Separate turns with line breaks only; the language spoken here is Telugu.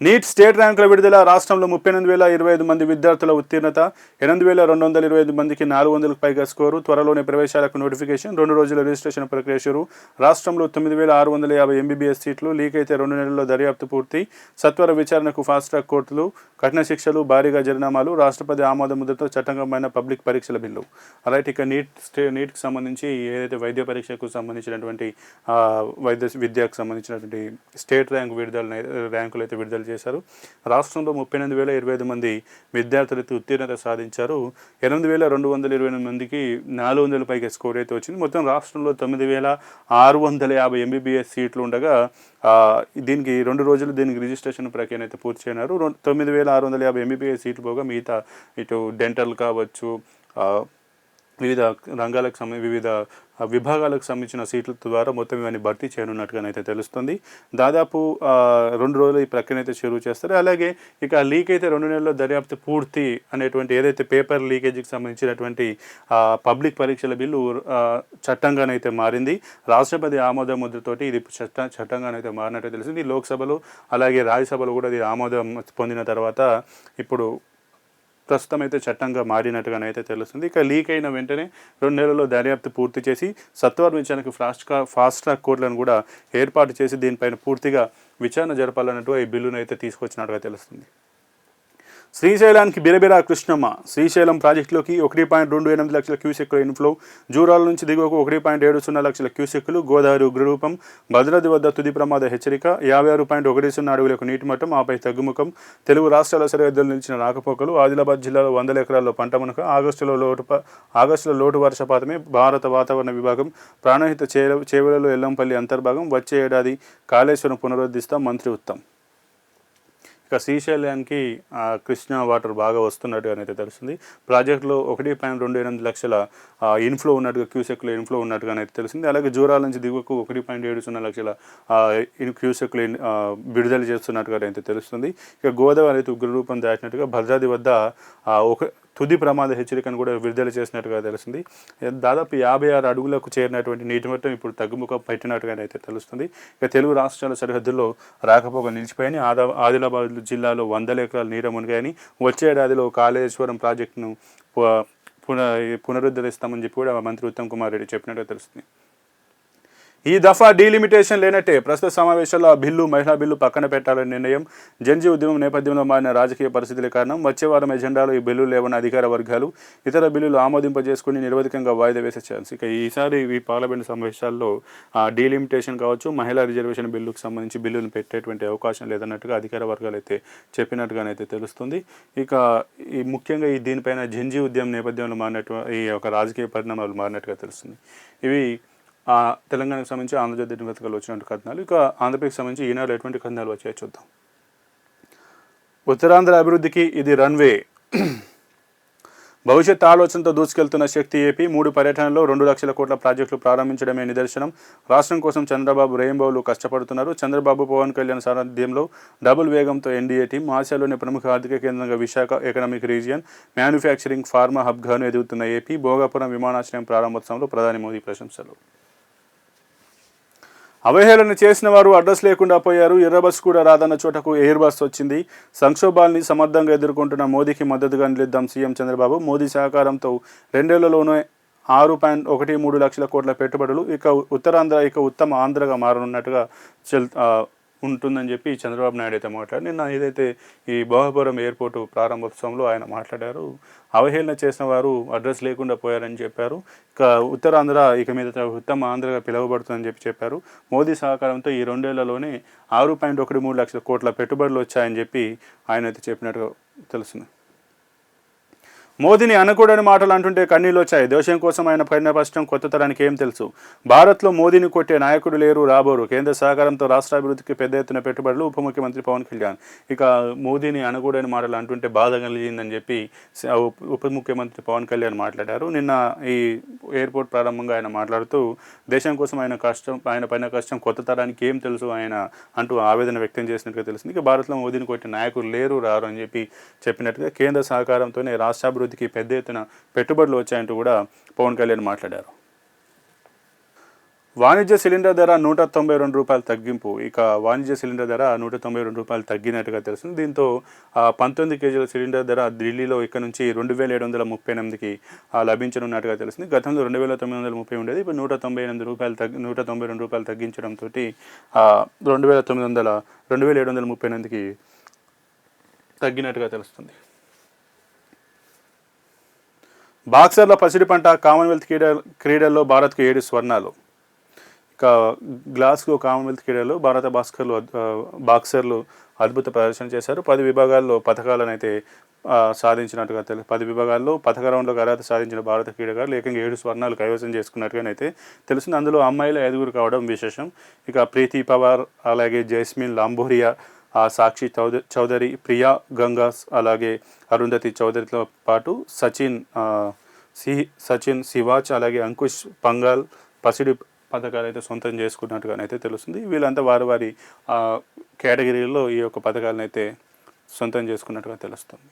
నీట్ స్టేట్ ర్యాంకుల విడుదల. రాష్ట్రంలో 38,025 మంది విద్యార్థుల ఉత్తీర్ణత. 8,225 మందికి 400కు పైగా స్కోరు. త్వరలోనే ప్రవేశాలకు నోటిఫికేషన్. 2 రోజుల రిజిస్ట్రేషన్ ప్రక్రియ షురు. రాష్ట్రంలో 9,650 ఎంబీబీఎస్ సీట్లు. లీక్ అయితే 2 నెలల్లో దర్యాప్తు పూర్తి. సత్వర విచారణకు ఫాస్ట్ ట్రాక్ కోర్టులు. కఠిన శిక్షలు, భారీగా జరిమానాలు. రాష్ట్రపతి ఆమోద ముద్రతో చట్టంగమైన పబ్లిక్ పరీక్షల బిల్లు. రైట్, ఇక నీట్కి సంబంధించి ఏదైతే వైద్య పరీక్షకు సంబంధించినటువంటి విద్యకు సంబంధించినటువంటి స్టేట్ ర్యాంకులు అయితే విడుదల చేశారు. రాష్ట్రంలో 38,025 మంది విద్యార్థులైతే ఉత్తీర్ణత సాధించారు. 8,228 మందికి 400 పైగా స్కోర్ అయితే వచ్చింది. మొత్తం రాష్ట్రంలో 9,650 ఎంబీబీఎస్ సీట్లు ఉండగా దీనికి 2 రోజులు రిజిస్ట్రేషన్ ప్రక్రియ అయితే పూర్తి చేయనారు. 9,650 ఎంబీబీఎస్ సీట్లు పోగా మిగతా ఇటు డెంటల్ కావచ్చు, వివిధ రంగాలకు వివిధ విభాగాలకు సంబంధించిన సీట్ల ద్వారా మొత్తం ఇవన్నీ భర్తీ చేయనున్నట్టుగానైతే తెలుస్తుంది. దాదాపు 2 రోజులు ఈ ప్రక్రియ అయితే షురూ చేస్తారు. అలాగే ఇక లీక్ అయితే 2 నెలల్లో దర్యాప్తు పూర్తి అనేటువంటి ఏదైతే పేపర్ లీకేజీకి సంబంధించినటువంటి పబ్లిక్ పరీక్షల బిల్లు చట్టంగానైతే మారింది. రాష్ట్రపతి ఆమోద ముద్రతోటి ఇది చట్టంగానైతే మారినట్టు తెలిసింది. లోక్సభలో అలాగే రాజ్యసభలో కూడా ఇది ఆమోదం పొందిన తర్వాత ఇప్పుడు ప్రస్తుతం అయితే చట్టంగా మారినట్టుగానైతే తెలుస్తుంది. ఇక లీక్ అయిన వెంటనే 2 నెలల్లో దర్యాప్తు పూర్తి చేసి సత్వర విచారణకు ఫాస్ట్ ట్రాక్ కోర్టులను కూడా ఏర్పాటు చేసి దీనిపైన పూర్తిగా విచారణ జరపాలన్నట్టు ఈ బిల్లును అయితే తీసుకొచ్చినట్టుగా తెలుస్తుంది. శ్రీశైలానికి బిరబిరా కృష్ణమ్మ. శ్రీశైలం ప్రాజెక్టులోకి 1.28 లక్షల క్యూసెక్కుల ఇన్ఫ్లో. జూరాల నుంచి దిగువకు 1.70 లక్షల క్యూసెక్కులు. గోదావరి ఉగ్రరూపం. భద్రాద్రి వద్ద తుది ప్రమాద హెచ్చరిక. 56.10 అడుగులకు నీటి మట్టం, ఆపై తగ్గుముఖం. తెలుగు రాష్ట్రాల సరిహద్దులు నిలిచిన రాకపోకలు. ఆదిలాబాద్ జిల్లాలో 100 ఎకరాల్లో పంట మునక. ఆగస్టులో లోటు వర్షపాతమే. భారత వాతావరణ విభాగం. ప్రాణహిత చేవలలో ఎల్లంపల్లి అంతర్భాగం. వచ్చే ఏడాది కాళేశ్వరం పునరుద్ధరిస్తాం, మంత్రి ఉత్తమ్. ఇక శ్రీశైలానికి కృష్ణా వాటర్ బాగా వస్తున్నట్టుగానైతే తెలుస్తుంది. ప్రాజెక్టులో 1.28 లక్షల ఇన్ఫ్లో ఉన్నట్టుగా క్యూసెక్ల ఇన్ఫ్లో ఉన్నట్టుగానైతే తెలిసింది. అలాగే జూరాల నుంచి దిగువకు 1.70 లక్షల క్యూసెక్లు విడుదల చేస్తున్నట్టుగా అయితే తెలుస్తుంది. ఇక గోదావరి అయితే ఉగ్రరూపం దాటినట్టుగా భద్రాద్రి వద్ద తుది ప్రమాద హెచ్చరికను కూడా విడుదల చేసినట్టుగా తెలిసింది. దాదాపు 56 అడుగులకు చేరినటువంటి నీటి మట్టం ఇప్పుడు తగ్గుముఖం పెట్టినట్టుగానైతే తెలుస్తుంది. ఇక తెలుగు రాష్ట్రాల సరిహద్దుల్లో రాకపోక నిలిచిపోయాయని, ఆదిలాబాద్ జిల్లాలో 100 ఎకరాలు నీట మునిగాయని, వచ్చే ఏడాదిలో కాళేశ్వరం ప్రాజెక్టును పునరుద్ధరిస్తామని చెప్పి కూడా మంత్రి ఉత్తమ్ కుమార్ రెడ్డి చెప్పినట్టుగా తెలుస్తుంది. ఈ దఫా డీలిమిటేషన్ లేనట్టే. ప్రస్తుత సమావేశాల్లో ఆ బిల్లు, మహిళా బిల్లు పక్కన పెట్టాలని నిర్ణయం. జంజీ ఉద్యమం నేపథ్యంలో మారిన రాజకీయ పరిస్థితులే కారణం. వచ్చే వారం ఎజెండాలో ఈ బిల్లులు లేవన్న అధికార వర్గాలు. ఇతర బిల్లులు ఆమోదింపజేసుకుని నిరవధికంగా వాయిదా వేసే ఛాన్స్. ఇక ఈసారి ఈ పార్లమెంట్ సమావేశాల్లో డీలిమిటేషన్ కావచ్చు, మహిళా రిజర్వేషన్ బిల్లుకు సంబంధించి బిల్లును పెట్టేటువంటి అవకాశం లేదన్నట్టుగా అధికార వర్గాలు అయితే చెప్పినట్టుగానైతే తెలుస్తుంది. ఇక ఈ ముఖ్యంగా దీనిపైన జంజీ ఉద్యమం నేపథ్యంలో మారినట్టు ఈ యొక్క రాజకీయ పరిణామాలు మారినట్టుగా తెలుస్తుంది. ఇవి తెలంగాణకు సంబంధించి ఆంధ్రజ్యోతి దినపత్రికలు వచ్చినట్టు కథనాలు. ఇక ఆంధ్రప్రదేశ్కి సంబంధించి ఈనాడు ఎటువంటి కథనాలు వచ్చాయో చూద్దాం. ఉత్తరాంధ్ర అభివృద్ధికి ఇది రన్వే. భవిష్యత్ ఆలోచనతో దూసుకెళ్తున్న శక్తి ఏపీ. 3 పర్యటనలో 2 లక్షల కోట్ల ప్రాజెక్టులు ప్రారంభించడమే నిదర్శనం. రాష్ట్రం కోసం చంద్రబాబు రెయిన్బోలు కష్టపడుతున్నారు. చంద్రబాబు, పవన్ కళ్యాణ్ సారథ్యంలో డబుల్ వేగంతో ఎన్డీఏ టీం. ఆసియాలోని ప్రముఖ ఆర్థిక కేంద్రంగా Visakha economic region, manufacturing, pharma హబ్గాను ఎదుగుతున్న ఏపీ. భోగాపురం విమానాశ్రయం ప్రారంభోత్సవంలో ప్రధాని మోదీ ప్రశంసలు. అవహేళన చేసిన వారు అడ్రస్ లేకుండా పోయారు. ఎర్ర బస్సు కూడా రాదన్న చోటకు ఎయిర్ బస్ వచ్చింది. సంక్షోభాల్ని సమర్థంగా ఎదుర్కొంటున్న మోదీకి మద్దతుగా నిలిద్దాం సీఎం చంద్రబాబు. మోదీ సహకారంతో 2 ఏళ్లలోనే 6.13 లక్షల కోట్ల పెట్టుబడులు. ఇక ఉత్తరాంధ్ర ఉత్తమ ఆంధ్రగా మారనున్నట్టుగా ఉంటుందని చెప్పి చంద్రబాబు నాయుడు అయితే మాట్లాడారు. నిన్న ఏదైతే ఈ భోగాపురం ఎయిర్పోర్టు ప్రారంభోత్సవంలో ఆయన మాట్లాడారు. అవహేళన చేసిన వారు అడ్రస్ లేకుండా పోయారని చెప్పారు. ఇక ఉత్తరాంధ్ర మీద ఉత్తమ ఆంధ్రగా పిలువబడుతుందని చెప్పారు. మోదీ సహకారంతో ఈ 2 ఏళ్లలోనే 6.13 లక్షల కోట్ల పెట్టుబడులు వచ్చాయని చెప్పి ఆయన అయితే చెప్పినట్టుగా తెలుస్తుంది. మోదీని అనకూడని మాటలు అంటుంటే కన్నీళ్ళు వచ్చాయి. దేశం కోసం ఆయన పడిన కష్టం కొత్త తరానికి ఏం తెలుసు. భారత్లో మోదీని కొట్టే నాయకుడు లేరు, రాబోరు. కేంద్ర సహకారంతో రాష్ట్రాభివృద్ధికి పెద్ద ఎత్తున పెట్టుబడులు. ఉప ముఖ్యమంత్రి పవన్ కళ్యాణ్. ఇక మోదీని అనకూడని మాటలు అంటుంటే బాధ కలిగిందని చెప్పి ఉప ముఖ్యమంత్రి పవన్ కళ్యాణ్ మాట్లాడారు. నిన్న ఈ ఎయిర్పోర్ట్ ప్రారంభంగా ఆయన మాట్లాడుతూ దేశం కోసం ఆయన పడిన కష్టం కొత్త తరానికి ఏం తెలుసు ఆయన అంటూ ఆవేదన వ్యక్తం చేసినట్టుగా తెలిసింది. ఇక భారత్లో మోదీని కొట్టే నాయకులు లేరు, రారు అని చెప్పి చెప్పినట్టుగా కేంద్ర సహకారంతోనే రాష్ట్రాభివృద్ధికి పెద్ద ఎత్తున పెట్టుబడులు వచ్చాయంటూ కూడా పవన్ కళ్యాణ్ మాట్లాడారు. వాణిజ్య సిలిండర్ ధర రూ. 192 తగ్గింపు. ఇక వాణిజ్య సిలిండర్ ధర రూ. 192 తగ్గినట్టుగా తెలుస్తుంది. దీంతో 19 కేజీల సిలిండర్ ధర ఢిల్లీలో ఇక్కడ నుంచి 2738కి లభించనున్నట్టుగా తెలుస్తుంది. గతంలో 2930 ఉండేది. ఇప్పుడు రూ. 192 తగ్గించడంతో 2738కి తగ్గినట్టుగా తెలుస్తుంది. బాక్సర్ల పసిడి పంట కామన్వెల్త్ క్రీడల్లో భారత్కు 7 స్వర్ణాలు. ఇక గ్లాస్గో కామన్వెల్త్ క్రీడల్లో భారత బాక్సర్లు అద్భుత ప్రదర్శన చేశారు. 10 విభాగాల్లో పథకాలను అయితే సాధించినట్టుగా 10 విభాగాల్లో పథక రౌండ్లో అర్హత సాధించిన భారత క్రీడాకారులు ఏకంగా 7 స్వర్ణాలు కైవసం చేసుకున్నట్టుగానైతే తెలుస్తుంది. అందులో అమ్మాయిలు 5 కావడం విశేషం. ఇక ప్రీతి పవార్, అలాగే జైస్మిన్ లాంబోరియా, సాక్షి చౌదరి, ప్రియా గంగాస్, అలాగే అరుంధతి చౌదరితో పాటు సచిన్ సివాచ్, అలాగే అంకుష్ పంగాల్ పసిడి పథకాలు అయితే సొంతం చేసుకున్నట్టుగానైతే తెలుస్తుంది. వీళ్ళంతా వారి కేటగిరీలో ఈ యొక్క పథకాలను అయితే సొంతం చేసుకున్నట్టుగా తెలుస్తుంది.